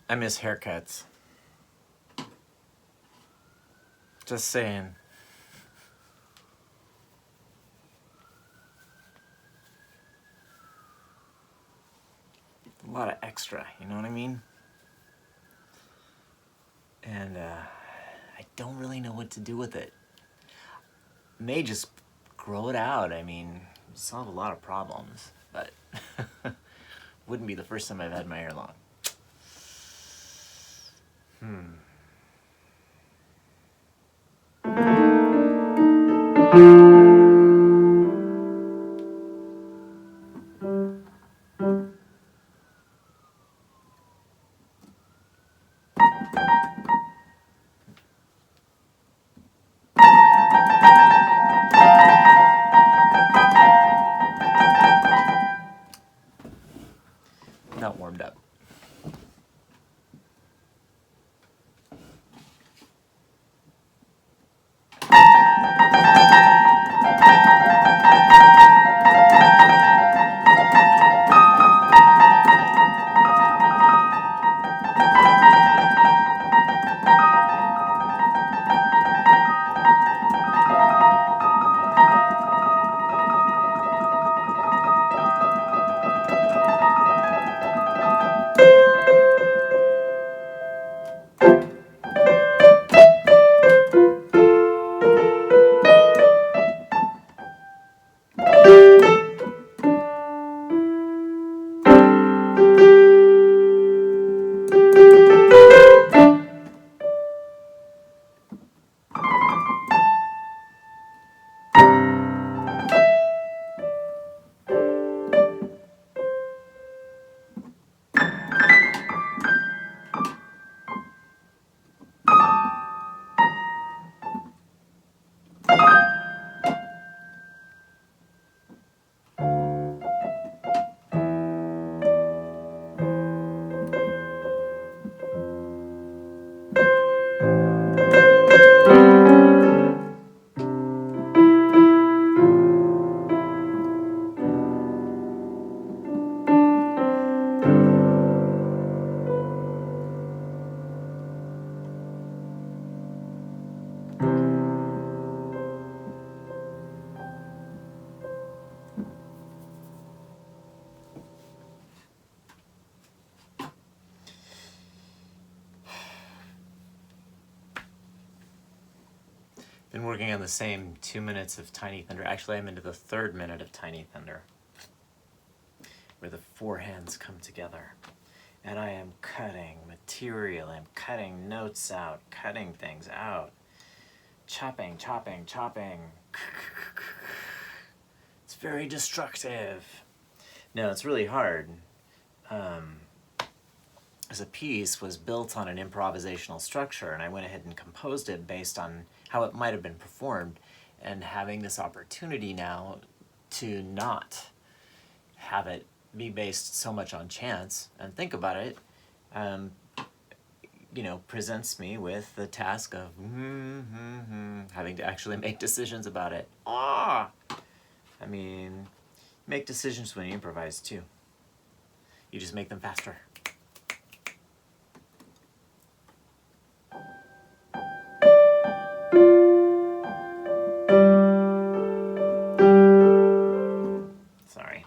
I miss haircuts. Just saying. A lot of extra, you know what I mean? And I don't really know what to do with it. May just grow it out. I mean, solve a lot of problems, but wouldn't be the first time I've had my hair long. Not warmed up. Been working on the same 2 minutes of Tiny Thunder. Actually, I'm into the 3rd minute of Tiny Thunder, where the 4 hands come together. And I am cutting material, I'm cutting notes out, cutting things out. Chopping, chopping, chopping. It's very destructive. No, it's really hard. As a piece was built on an improvisational structure, and I went ahead and composed it based on how it might have been performed, and having this opportunity now to not have it be based so much on chance and think about it, you know, presents me with the task of having to actually make decisions about it. I mean, make decisions when you improvise too. You just make them faster. Sorry.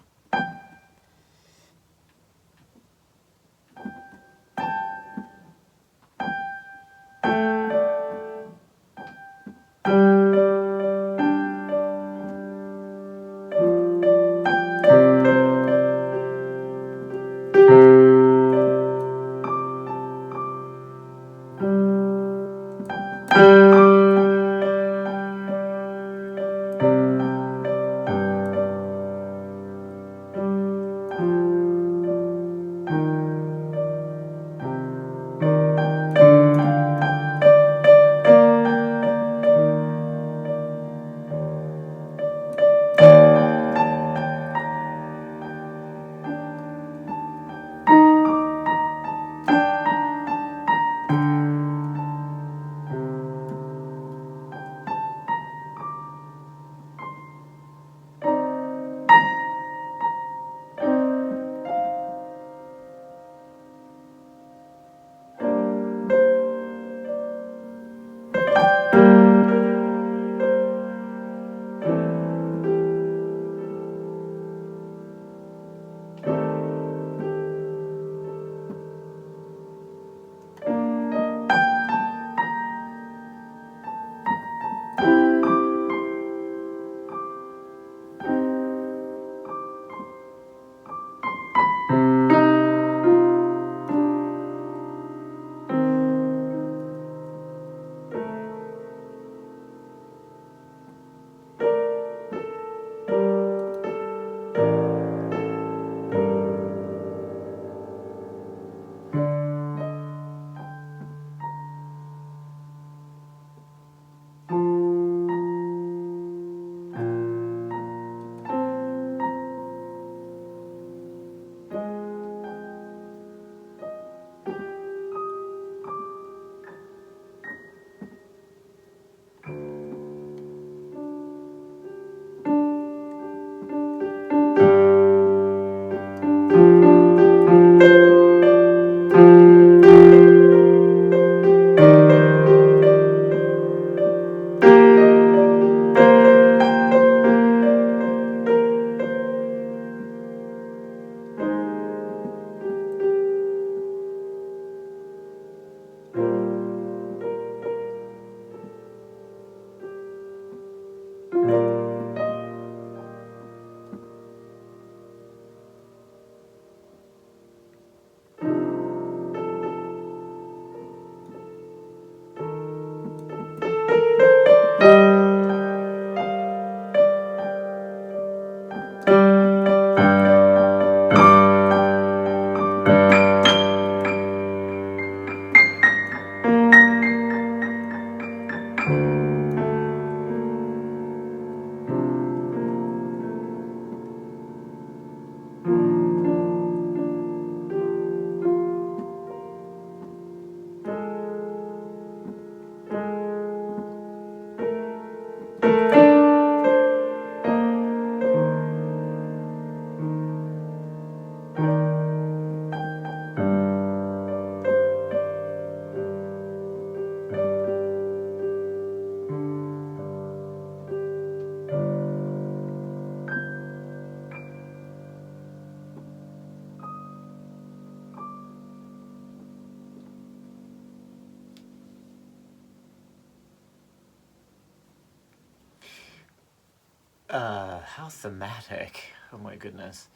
How thematic. Oh my goodness.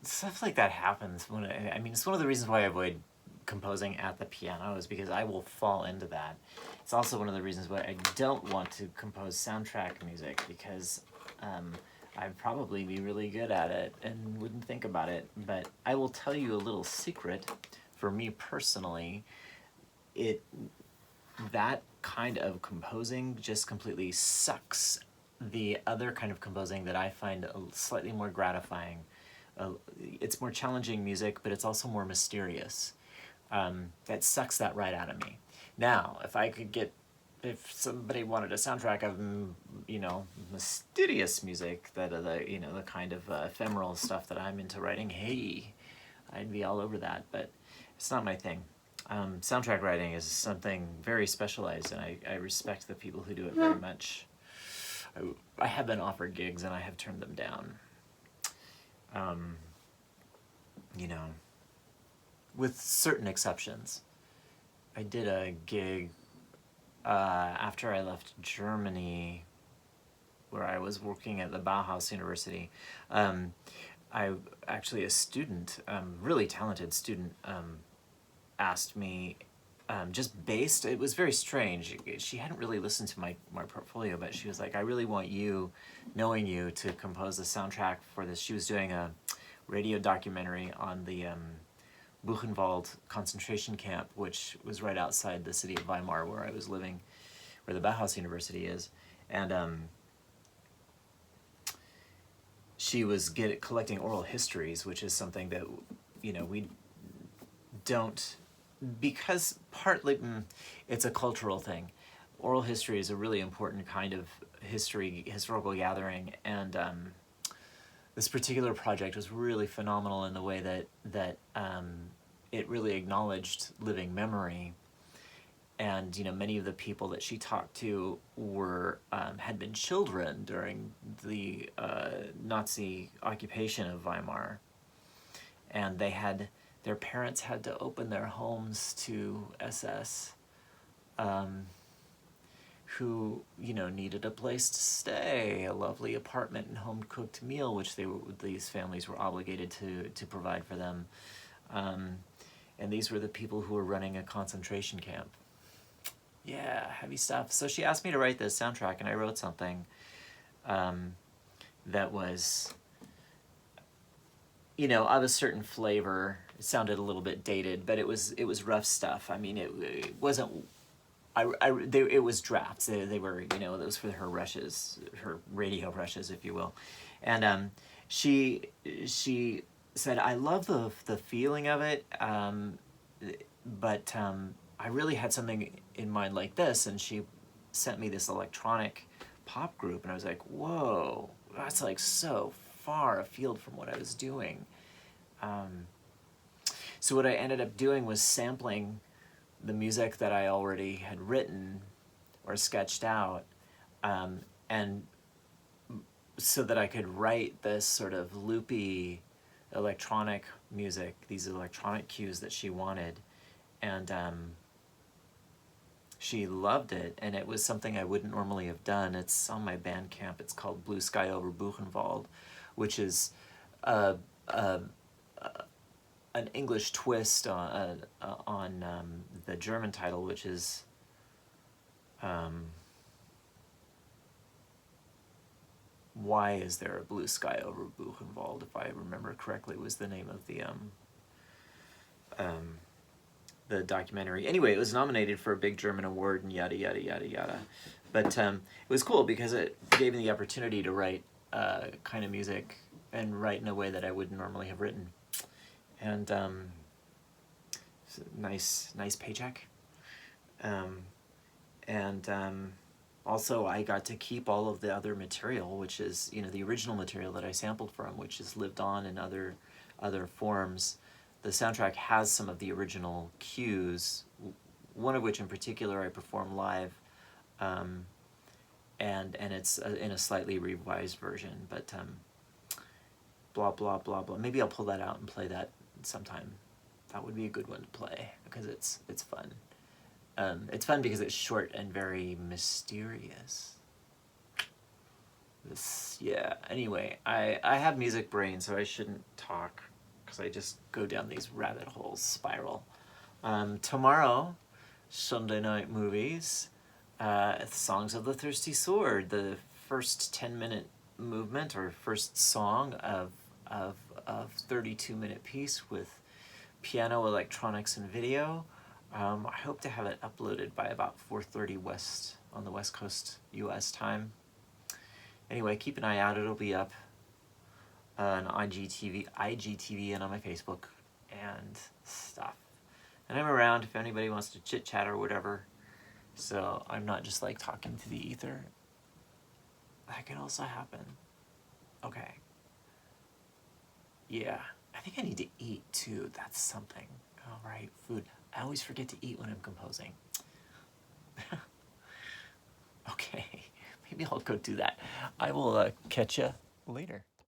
Stuff like that happens when I mean, it's one of the reasons why I avoid composing at the piano is because I will fall into that. It's also one of the reasons why I don't want to compose soundtrack music because I'd probably be really good at it and wouldn't think about it. But I will tell you a little secret. For me personally, that kind of composing just completely sucks the other kind of composing that I find slightly more gratifying. It's more challenging music, but it's also more mysterious. That sucks that right out of me. Now, if somebody wanted a soundtrack of, mysterious music, the kind of ephemeral stuff that I'm into writing, hey, I'd be all over that, but it's not my thing. Soundtrack writing is something very specialized, and I respect the people who do it very much. I have been offered gigs, and I have turned them down. With certain exceptions. I did a gig after I left Germany, where I was working at the Bauhaus University. A student, really talented student, asked me, it was very strange. She hadn't really listened to my portfolio, but she was like, I really want you, knowing you, to compose the soundtrack for this. She was doing a radio documentary on the Buchenwald concentration camp, which was right outside the city of Weimar, where I was living, where the Bauhaus University is. And she was collecting oral histories, which is something that, we don't, because partly it's a cultural thing. Oral history is a really important kind of historical gathering, and this particular project was really phenomenal in the way that it really acknowledged living memory. And many of the people that she talked to had been children during the Nazi occupation of Weimar, and their parents had to open their homes to SS, who needed a place to stay, a lovely apartment and home-cooked meal, which these families were obligated to provide for them. And these were the people who were running a concentration camp. Yeah, heavy stuff. So she asked me to write this soundtrack, and I wrote something that was, of a certain flavor. It sounded a little bit dated, but it was rough stuff. I mean, it wasn't. It was drafts. They were, those were her rushes, her radio rushes, if you will. And she said, I love the feeling of it, but I really had something in mind like this. And she sent me this electronic pop group, and I was like, whoa, that's like so far afield from what I was doing. So what I ended up doing was sampling the music that I already had written or sketched out, and so that I could write this sort of loopy electronic music, these electronic cues that she wanted. And she loved it, and it was something I wouldn't normally have done. It's on my Bandcamp. It's called Blue Sky Over Buchenwald, which is an English twist on the German title, which is Why Is There a Blue Sky Over Buchenwald, if I remember correctly, was the name of the documentary. Anyway, it was nominated for a big German award and yada, yada, yada, yada. But it was cool because it gave me the opportunity to write kind of music and write in a way that I wouldn't normally have written. And nice paycheck. Also, I got to keep all of the other material, which is, the original material that I sampled from, which has lived on in other forms. The soundtrack has some of the original cues, one of which in particular I perform live, and it's in a slightly revised version, but blah, blah, blah, blah. Maybe I'll pull that out and play that sometime. That would be a good one to play, because it's fun. It's fun because it's short and very mysterious. Yeah, anyway, I have music brain, so I shouldn't talk because I just go down these rabbit holes, spiral. Tomorrow, Sunday night movies, Songs of the Thirsty Sword, the first 10-minute movement or first song of 32-minute piece with piano, electronics, and video. I hope to have it uploaded by about 4:30 West on the West Coast US time. Anyway, keep an eye out. It'll be up on IGTV, and on my Facebook and stuff. And I'm around if anybody wants to chit chat or whatever. So I'm not just like talking to the ether. That can also happen. Okay. Yeah, I think I need to eat too. That's something. All right, food. I always forget to eat when I'm composing. Okay, maybe I'll go do that. I will catch you later.